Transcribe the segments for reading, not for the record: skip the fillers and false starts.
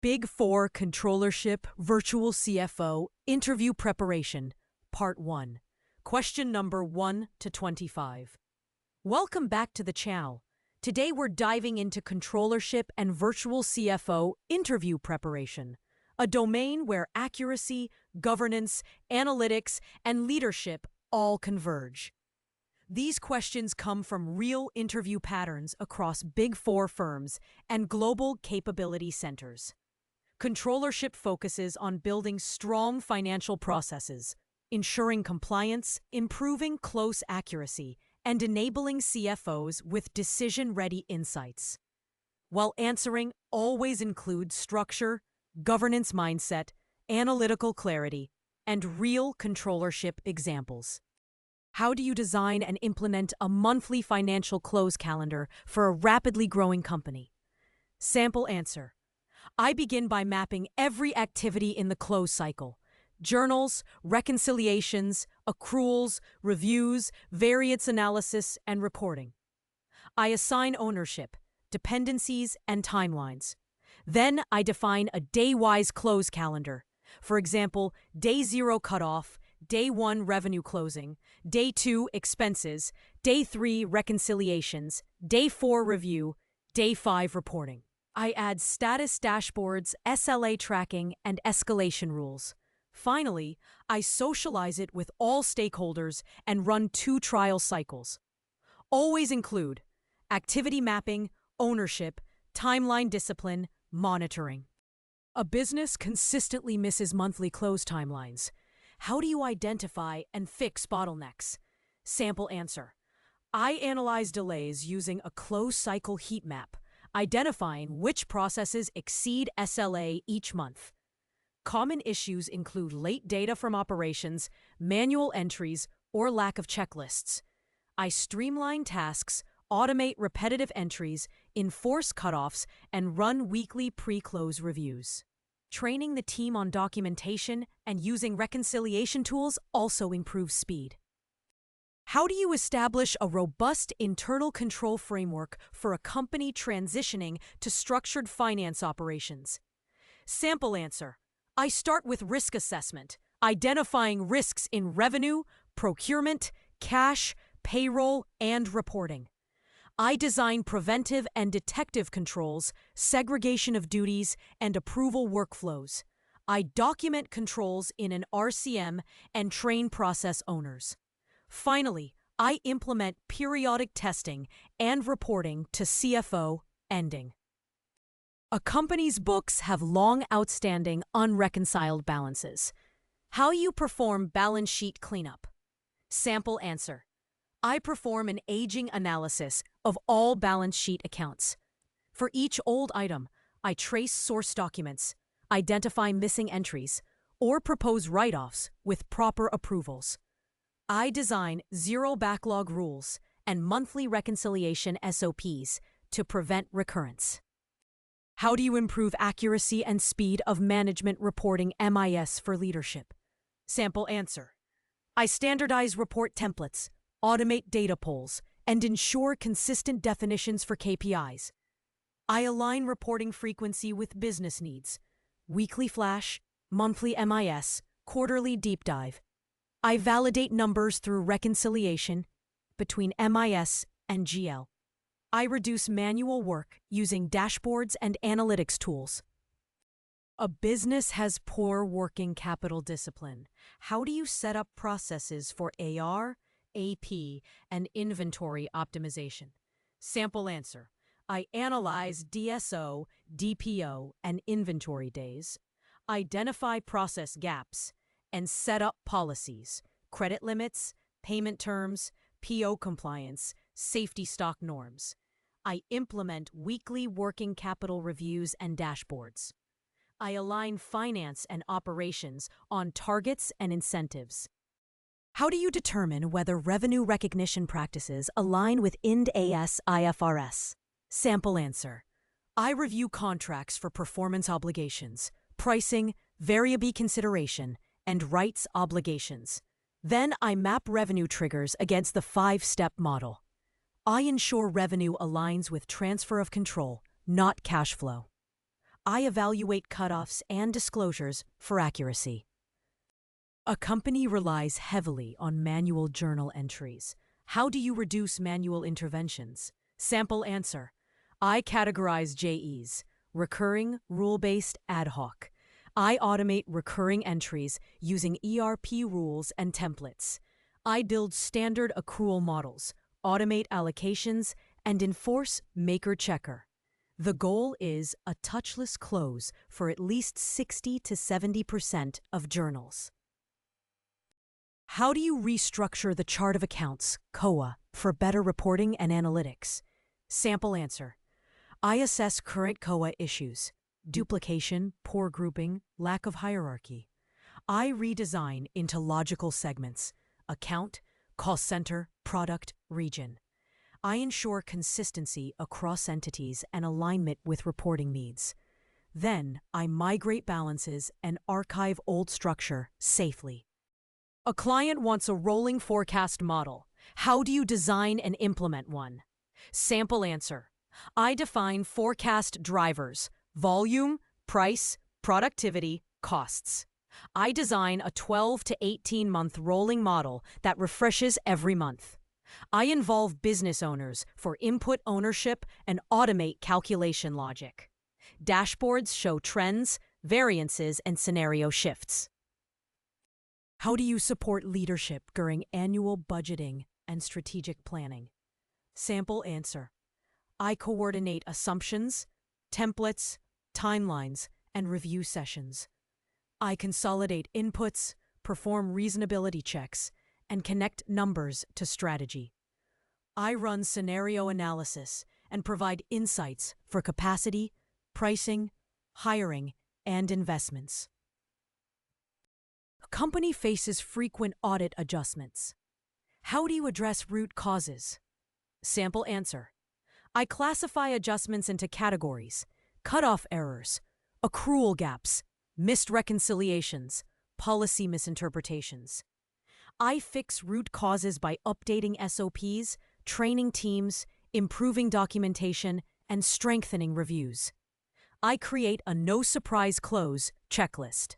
Big Four Controllership Virtual CFO Interview Preparation, Part 1. Question number 1 to 25. Welcome back to the channel. Today we're diving into controllership and virtual CFO interview preparation, a domain where accuracy, governance, analytics, and leadership all converge. These questions come from real interview patterns across Big Four firms and global capability centers. Controllership focuses on building strong financial processes, ensuring compliance, improving close accuracy, and enabling CFOs with decision-ready insights. While answering always includes structure, governance mindset, analytical clarity, and real controllership examples. How do you design and implement a monthly financial close calendar for a rapidly growing company? Sample answer. I begin by mapping every activity in the close cycle: journals, reconciliations, accruals, reviews, variance analysis, and reporting. I assign ownership, dependencies, and timelines. Then I define a day-wise close calendar. For example, Day 0 cutoff, Day 1 revenue closing, Day 2 expenses, Day 3 reconciliations, Day 4 review, Day 5 reporting. I add status dashboards, SLA tracking, and escalation rules. Finally, I socialize it with all stakeholders and run 2 trial cycles. Always include activity mapping, ownership, timeline discipline, monitoring. A business consistently misses monthly close timelines. How do you identify and fix bottlenecks? Sample answer. I analyze delays using a close cycle heat map, identifying which processes exceed SLA each month. Common issues include late data from operations, manual entries, or lack of checklists. I streamline tasks, automate repetitive entries, enforce cutoffs, and run weekly pre-close reviews. Training the team on documentation and using reconciliation tools also improves speed. How do you establish a robust internal control framework for a company transitioning to structured finance operations? Sample answer. I start with risk assessment, identifying risks in revenue, procurement, cash, payroll, and reporting. I design preventive and detective controls, segregation of duties, and approval workflows. I document controls in an RCM and train process owners. Finally, I implement periodic testing and reporting to CFO ending. A company's books have long outstanding unreconciled balances. How you perform balance sheet cleanup? Sample answer. I perform an aging analysis of all balance sheet accounts. For each old item, I trace source documents, identify missing entries, or propose write-offs with proper approvals. I design zero backlog rules and monthly reconciliation SOPs to prevent recurrence. How do you improve accuracy and speed of management reporting MIS for leadership? Sample answer. I standardize report templates, automate data polls, and ensure consistent definitions for KPIs. I align reporting frequency with business needs: weekly flash, monthly MIS, quarterly deep dive. I validate numbers through reconciliation between MIS and GL. I reduce manual work using dashboards and analytics tools. A business has poor working capital discipline. How do you set up processes for AR, AP, and inventory optimization? Sample answer. I analyze DSO, DPO, and inventory days, identify process gaps, and set up policies, credit limits, payment terms, PO compliance, safety stock norms. I implement weekly working capital reviews and dashboards. I align finance and operations on targets and incentives. How do you determine whether revenue recognition practices align with Ind AS IFRS? Sample answer. I review contracts for performance obligations, pricing, variable consideration, and rights obligations. Then I map revenue triggers against the 5-step model. I ensure revenue aligns with transfer of control, not cash flow. I evaluate cutoffs and disclosures for accuracy. A company relies heavily on manual journal entries. How do you reduce manual interventions? Sample answer. I categorize JEs, recurring, rule-based, ad hoc. I automate recurring entries using ERP rules and templates. I build standard accrual models, automate allocations, and enforce maker-checker. The goal is a touchless close for at least 60 to 70% of journals. How do you restructure the chart of accounts, COA, for better reporting and analytics? Sample answer. I assess current COA issues: duplication, poor grouping, lack of hierarchy. I redesign into logical segments: account, cost center, product, region. I ensure consistency across entities and alignment with reporting needs. Then I migrate balances and archive old structure safely. A client wants a rolling forecast model. How do you design and implement one? Sample answer. I define forecast drivers: volume, price, productivity, costs. I design a 12 to 18-month rolling model that refreshes every month. I involve business owners for input ownership and automate calculation logic. Dashboards show trends, variances, and scenario shifts. How do you support leadership during annual budgeting and strategic planning? Sample answer. I coordinate assumptions, templates, timelines, and review sessions. I consolidate inputs, perform reasonability checks, and connect numbers to strategy. I run scenario analysis and provide insights for capacity, pricing, hiring, and investments. A company faces frequent audit adjustments. How do you address root causes? Sample answer. I classify adjustments into categories: cutoff errors, accrual gaps, missed reconciliations, policy misinterpretations. I fix root causes by updating SOPs, training teams, improving documentation, and strengthening reviews. I create a no-surprise close checklist.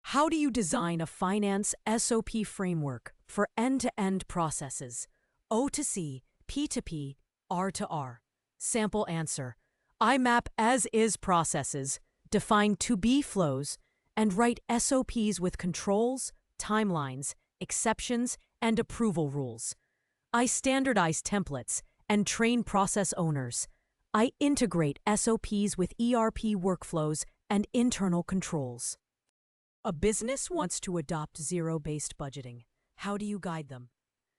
How do you design a finance SOP framework for end-to-end processes: O to C, P to P, R to R? Sample answer. I map as-is processes, define to-be flows, and write SOPs with controls, timelines, exceptions, and approval rules. I standardize templates and train process owners. I integrate SOPs with ERP workflows and internal controls. A business wants to adopt zero-based budgeting. How do you guide them?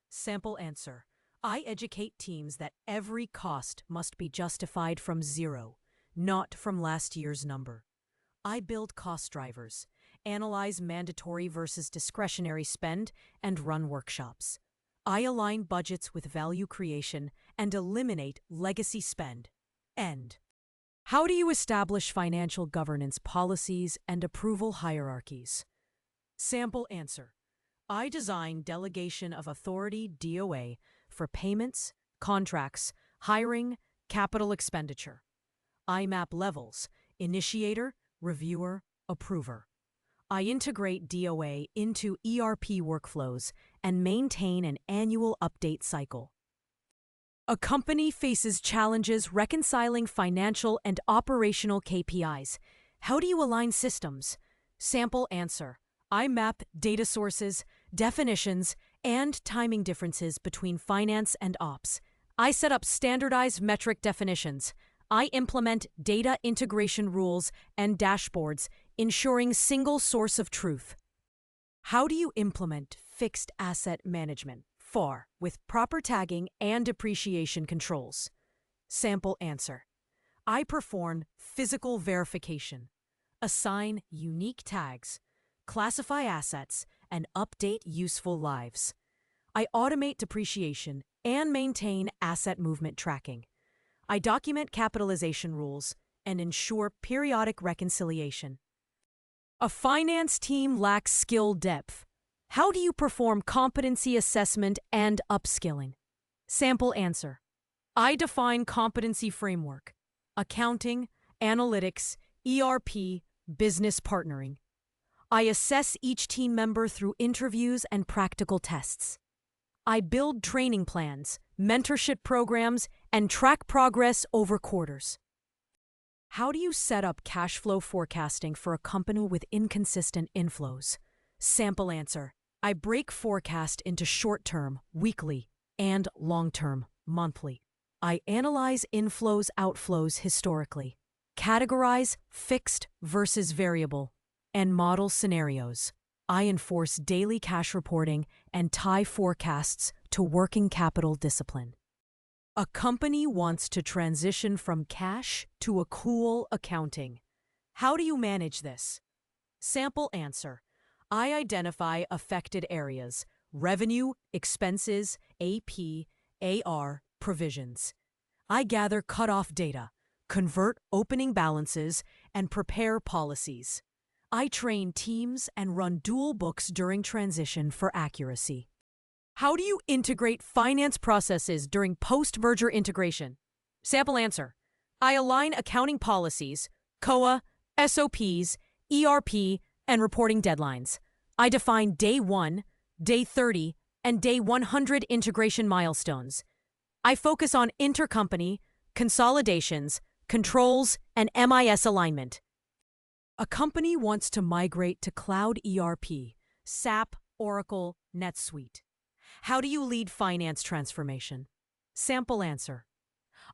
Sample answer. I educate teams that every cost must be justified from zero, not from last year's number. I build cost drivers, analyze mandatory versus discretionary spend, and run workshops. I align budgets with value creation and eliminate legacy spend. End. How do you establish financial governance policies and approval hierarchies? Sample answer. I design delegation of authority (DOA) for payments, contracts, hiring, capital expenditure. I map levels: initiator, reviewer, approver. I integrate DOA into ERP workflows and maintain an annual update cycle. A company faces challenges reconciling financial and operational KPIs. How do you align systems? Sample answer. I map data sources, definitions, and timing differences between finance and ops. I set up standardized metric definitions. I implement data integration rules and dashboards, ensuring single source of truth. How do you implement fixed asset management, FAR, with proper tagging and depreciation controls? Sample answer. I perform physical verification, assign unique tags, classify assets, and update useful lives. I automate depreciation and maintain asset movement tracking. I document capitalization rules and ensure periodic reconciliation. A finance team lacks skill depth. How do you perform competency assessment and upskilling? Sample answer. I define competency framework: accounting, analytics, ERP, business partnering. I assess each team member through interviews and practical tests. I build training plans, mentorship programs, and track progress over quarters. How do you set up cash flow forecasting for a company with inconsistent inflows? Sample answer. I break forecast into short-term, weekly, and long-term, monthly. I analyze inflows, outflows historically, categorize fixed versus variable, and model scenarios. I enforce daily cash reporting and tie forecasts to working capital discipline. A company wants to transition from cash to accrual accounting. How do you manage this? Sample answer. I identify affected areas: revenue, expenses, AP, AR, provisions. I gather cutoff data, convert opening balances, and prepare policies. I train teams and run dual books during transition for accuracy. How do you integrate finance processes during post-merger integration? Sample answer. I align accounting policies, COA, SOPs, ERP, and reporting deadlines. I define day 1, day 30, and day 100 integration milestones. I focus on intercompany, consolidations, controls, and MIS alignment. A company wants to migrate to cloud ERP, SAP, Oracle, NetSuite. How do you lead finance transformation? Sample answer.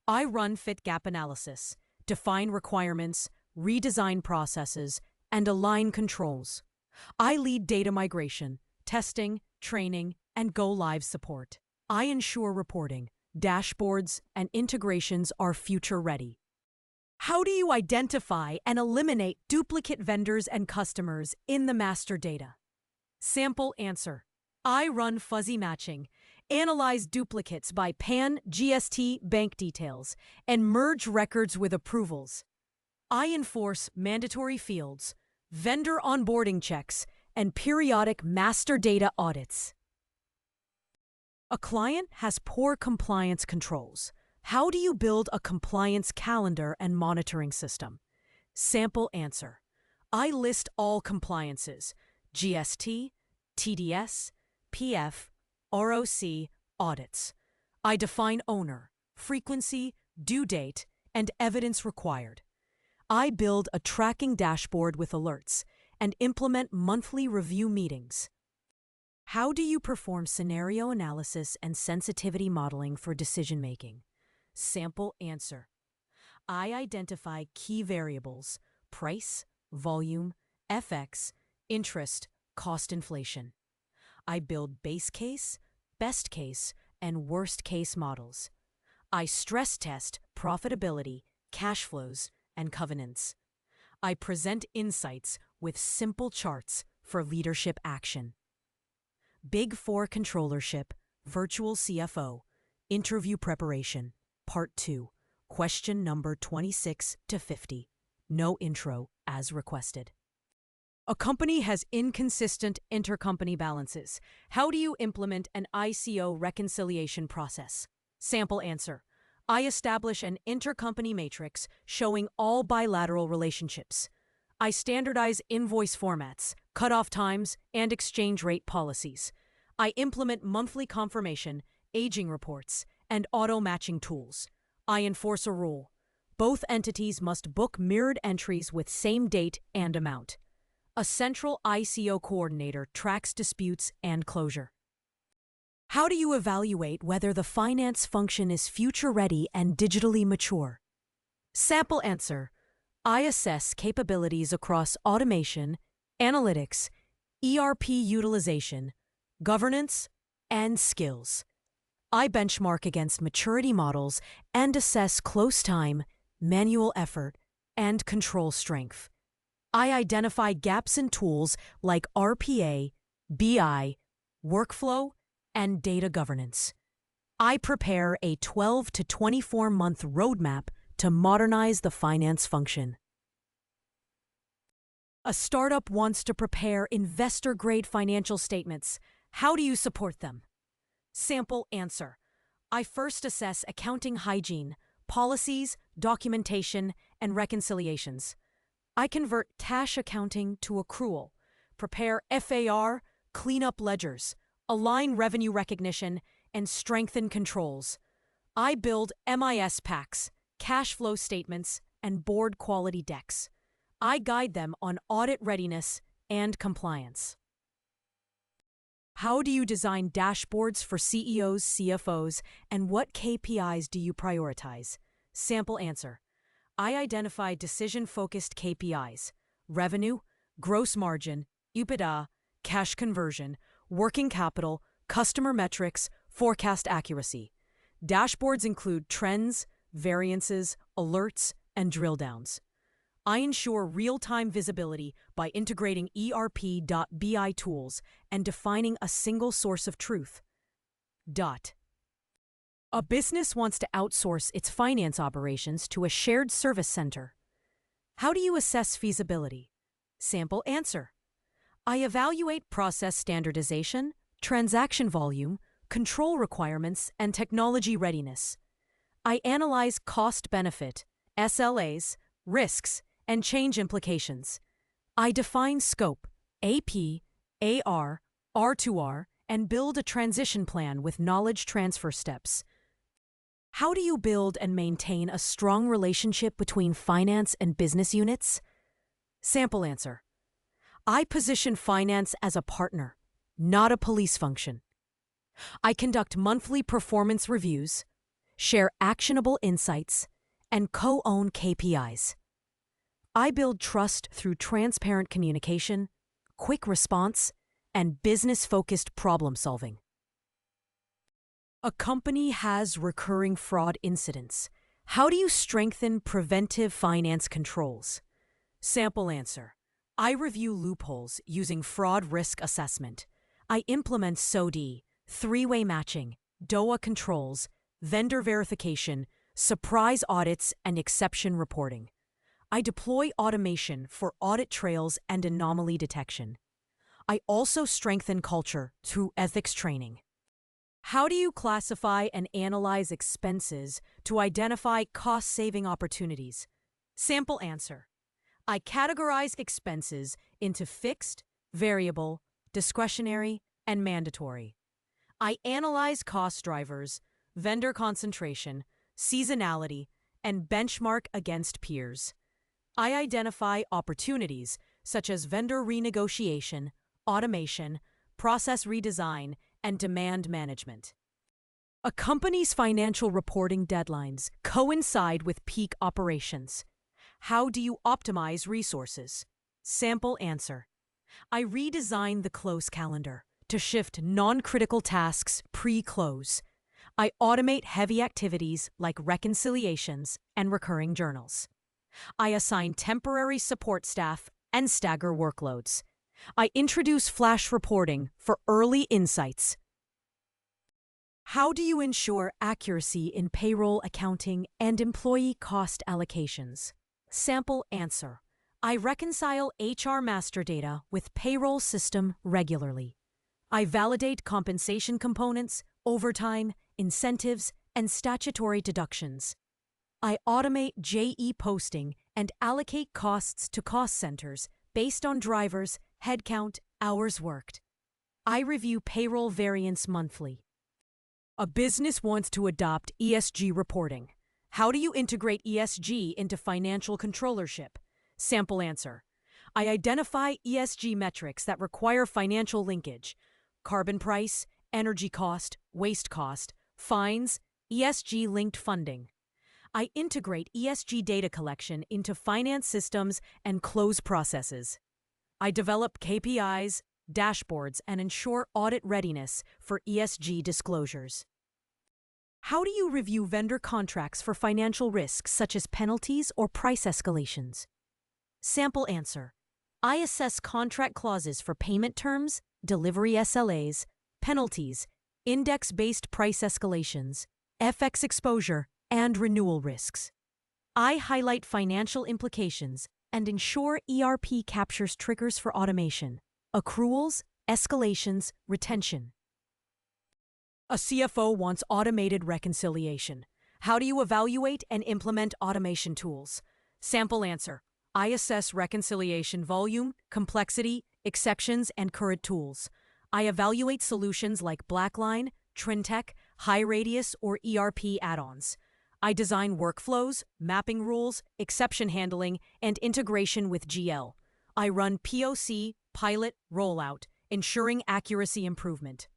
I run fit gap analysis, define requirements, redesign processes, and align controls. I lead data migration, testing, training, and go-live support. I ensure reporting, dashboards, and integrations are future-ready. How do you identify and eliminate duplicate vendors and customers in the master data? Sample answer. I run fuzzy matching, analyze duplicates by PAN, GST, bank details, and merge records with approvals. I enforce mandatory fields, vendor onboarding checks, and periodic master data audits. A client has poor compliance controls. How do you build a compliance calendar and monitoring system? Sample answer. I list all compliances: GST, TDS, PF, ROC, audits. I define owner, frequency, due date, and evidence required. I build a tracking dashboard with alerts and implement monthly review meetings. How do you perform scenario analysis and sensitivity modeling for decision-making? Sample answer. I identify key variables: price, volume, FX, interest, cost inflation. I build base case, best case, and worst case models. I stress test profitability, cash flows, and covenants. I present insights with simple charts for leadership action. Big Four Controllership Virtual CFO Interview Preparation Part 2, question number 26 to 50. No intro as requested. A company has inconsistent intercompany balances. How do you implement an ICO reconciliation process? Sample answer. I establish an intercompany matrix showing all bilateral relationships. I standardize invoice formats, cutoff times, and exchange rate policies. I implement monthly confirmation, aging reports, and auto-matching tools. I enforce a rule: both entities must book mirrored entries with same date and amount. A central ICO coordinator tracks disputes and closure. How do you evaluate whether the finance function is future-ready and digitally mature? Sample answer. I assess capabilities across automation, analytics, ERP utilization, governance, and skills. I benchmark against maturity models and assess close time, manual effort, and control strength. I identify gaps in tools like RPA, BI, workflow, and data governance. I prepare a 12 to 24-month roadmap to modernize the finance function. A startup wants to prepare investor-grade financial statements. How do you support them? Sample answer. I first assess accounting hygiene, policies, documentation, and reconciliations. I convert cash accounting to accrual, prepare FAR, clean up ledgers, align revenue recognition, and strengthen controls. I build MIS packs, cash flow statements, and board quality decks. I guide them on audit readiness and compliance. How do you design dashboards for CEOs, CFOs, and what KPIs do you prioritize? Sample answer. I identify decision-focused KPIs: revenue, gross margin, EBITDA, cash conversion, working capital, customer metrics, forecast accuracy. Dashboards include trends, variances, alerts, and drill downs. I ensure real-time visibility by integrating ERP.BI tools and defining a single source of truth. A business wants to outsource its finance operations to a shared service center. How do you assess feasibility? Sample answer. I evaluate process standardization, transaction volume, control requirements, and technology readiness. I analyze cost-benefit, SLAs, risks, and change implications. I define scope, AP, AR, R2R, and build a transition plan with knowledge transfer steps. How do you build and maintain a strong relationship between finance and business units? Sample answer. I position finance as a partner, not a police function. I conduct monthly performance reviews, share actionable insights, and co-own KPIs. I build trust through transparent communication, quick response, and business-focused problem-solving. A company has recurring fraud incidents. How do you strengthen preventive finance controls? Sample answer. I review loopholes using fraud risk assessment. I implement SOD, three-way matching, DOA controls, vendor verification, surprise audits, and exception reporting. I deploy automation for audit trails and anomaly detection. I also strengthen culture through ethics training. How do you classify and analyze expenses to identify cost-saving opportunities? Sample answer. I categorize expenses into fixed, variable, discretionary, and mandatory. I analyze cost drivers, vendor concentration, seasonality, and benchmark against peers. I identify opportunities such as vendor renegotiation, automation, process redesign, and demand management. A company's financial reporting deadlines coincide with peak operations. How do you optimize resources? Sample answer. I redesign the close calendar to shift non-critical tasks pre-close. I automate heavy activities like reconciliations and recurring journals. I assign temporary support staff and stagger workloads. I introduce flash reporting for early insights. How do you ensure accuracy in payroll accounting and employee cost allocations? Sample answer. I reconcile HR master data with payroll system regularly. I validate compensation components, overtime, incentives, and statutory deductions. I automate JE posting and allocate costs to cost centers based on drivers, headcount, hours worked. I review payroll variance monthly. A business wants to adopt ESG reporting. How do you integrate ESG into financial controllership? Sample answer. I identify ESG metrics that require financial linkage: carbon price, energy cost, waste cost, fines, ESG-linked funding. I integrate ESG data collection into finance systems and close processes. I develop KPIs, dashboards, and ensure audit readiness for ESG disclosures. How do you review vendor contracts for financial risks such as penalties or price escalations? Sample answer. I assess contract clauses for payment terms, delivery SLAs, penalties, index-based price escalations, FX exposure, and renewal risks. I highlight financial implications and ensure ERP captures triggers for automation, accruals, escalations, retention. A CFO wants automated reconciliation. How do you evaluate and implement automation tools? Sample answer. I assess reconciliation volume, complexity, exceptions, and current tools. I evaluate solutions like Blackline, Trintech, HighRadius, or ERP add-ons. I design workflows, mapping rules, exception handling, and integration with GL. I run POC, pilot, rollout, ensuring accuracy improvement.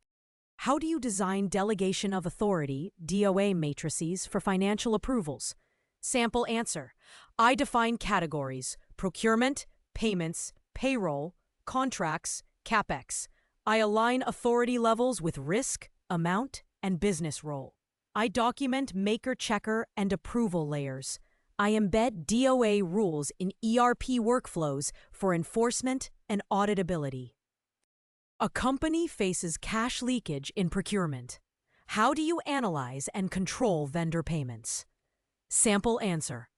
How do you design delegation of authority, DOA matrices, for financial approvals? Sample answer. I define categories: procurement, payments, payroll, contracts, CapEx. I align authority levels with risk, amount, and business role. I document maker-checker and approval layers. I embed DOA rules in ERP workflows for enforcement and auditability. A company faces cash leakage in procurement. How do you analyze and control vendor payments? Sample answer.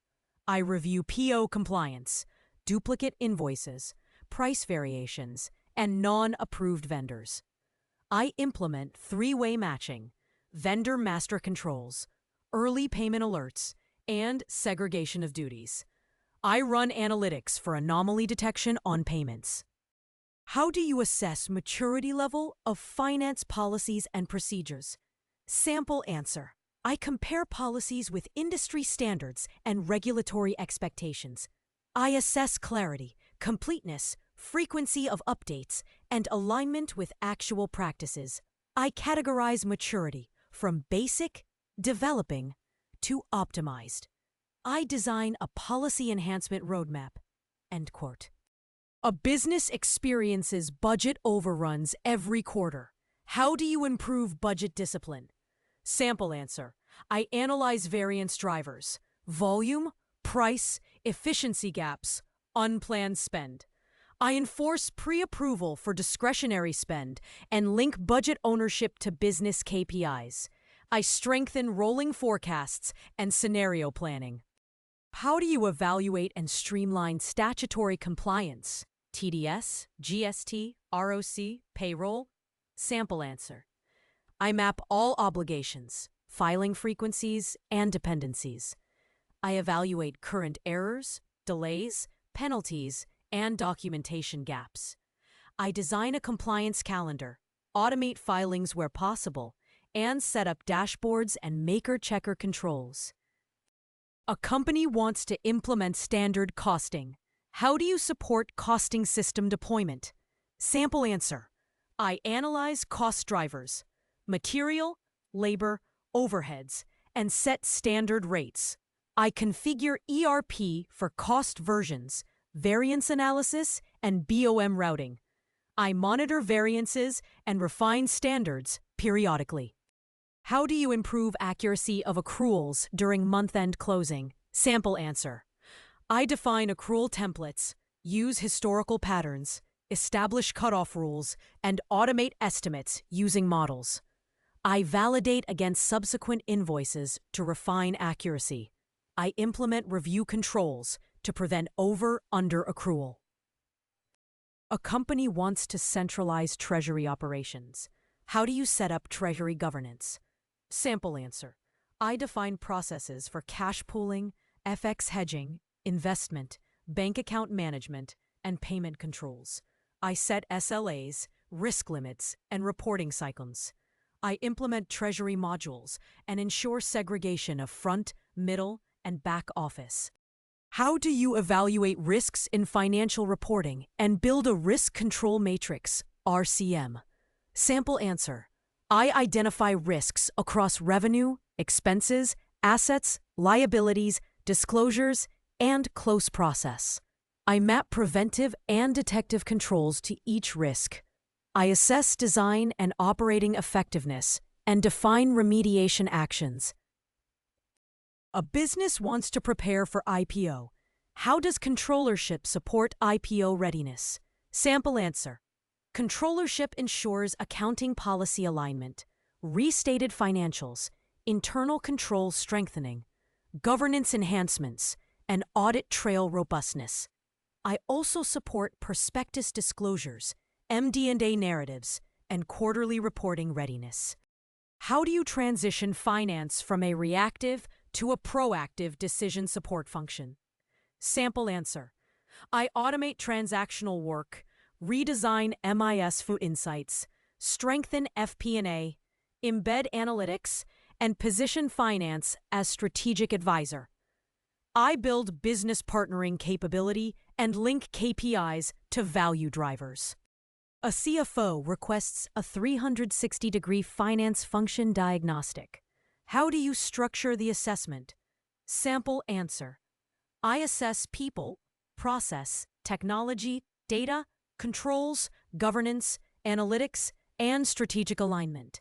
I review PO compliance, duplicate invoices, price variations, and non-approved vendors. I implement three-way matching, vendor master controls, early payment alerts, and segregation of duties. I run analytics for anomaly detection on payments. How do you assess maturity level of finance policies and procedures? Sample answer. I compare policies with industry standards and regulatory expectations. I assess clarity, completeness, frequency of updates, and alignment with actual practices. I categorize maturity from basic, developing, to optimized. I design a policy enhancement roadmap. End quote. A business experiences budget overruns every quarter. How do you improve budget discipline? Sample answer. I analyze variance drivers: volume, price, efficiency gaps, unplanned spend. I enforce pre-approval for discretionary spend and link budget ownership to business KPIs. I strengthen rolling forecasts and scenario planning. How do you evaluate and streamline statutory compliance? TDS, GST, ROC, payroll? Sample answer. I map all obligations, filing frequencies, and dependencies. I evaluate current errors, delays, penalties, and documentation gaps. I design a compliance calendar, automate filings where possible, and set up dashboards and maker-checker controls. A company wants to implement standard costing. How do you support costing system deployment? Sample answer. I analyze cost drivers, material, labor, overheads, and set standard rates. I configure ERP for cost versions, variance analysis, and BOM routing. I monitor variances and refine standards periodically. How do you improve accuracy of accruals during month-end closing? Sample answer. I define accrual templates, use historical patterns, establish cutoff rules, and automate estimates using models. I validate against subsequent invoices to refine accuracy. I implement review controls to prevent over-under accrual. A company wants to centralize Treasury operations. How do you set up Treasury governance? Sample answer. I define processes for cash pooling, FX hedging, investment, bank account management, and payment controls. I set SLAs, risk limits, and reporting cycles. I implement Treasury modules and ensure segregation of front, middle, and back office. How do you evaluate risks in financial reporting and build a risk control matrix, RCM? Sample answer. I identify risks across revenue, expenses, assets, liabilities, disclosures, and close process. I map preventive and detective controls to each risk. I assess design and operating effectiveness and define remediation actions. A business wants to prepare for IPO. How does controllership support IPO readiness? Sample answer. Controllership ensures accounting policy alignment, restated financials, internal control strengthening, governance enhancements, and audit trail robustness. I also support prospectus disclosures, MD&A narratives, and quarterly reporting readiness. How do you transition finance from a reactive to a proactive decision support function? Sample answer. I automate transactional work, redesign MIS for insights, strengthen FP&A, embed analytics, and position finance as strategic advisor. I build business partnering capability and link KPIs to value drivers. A CFO requests a 360-degree finance function diagnostic. How do you structure the assessment? Sample answer. I assess people, process, technology, data, controls, governance, analytics, and strategic alignment.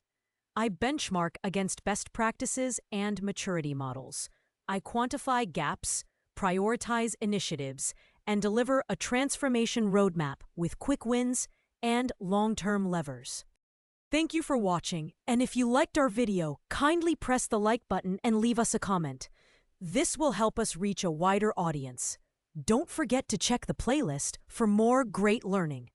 I benchmark against best practices and maturity models. I quantify gaps, prioritize initiatives, and deliver a transformation roadmap with quick wins and long-term levers. Thank you for watching, and if you liked our video, kindly press the like button and leave us a comment. This will help us reach a wider audience. Don't forget to check the playlist for more great learning.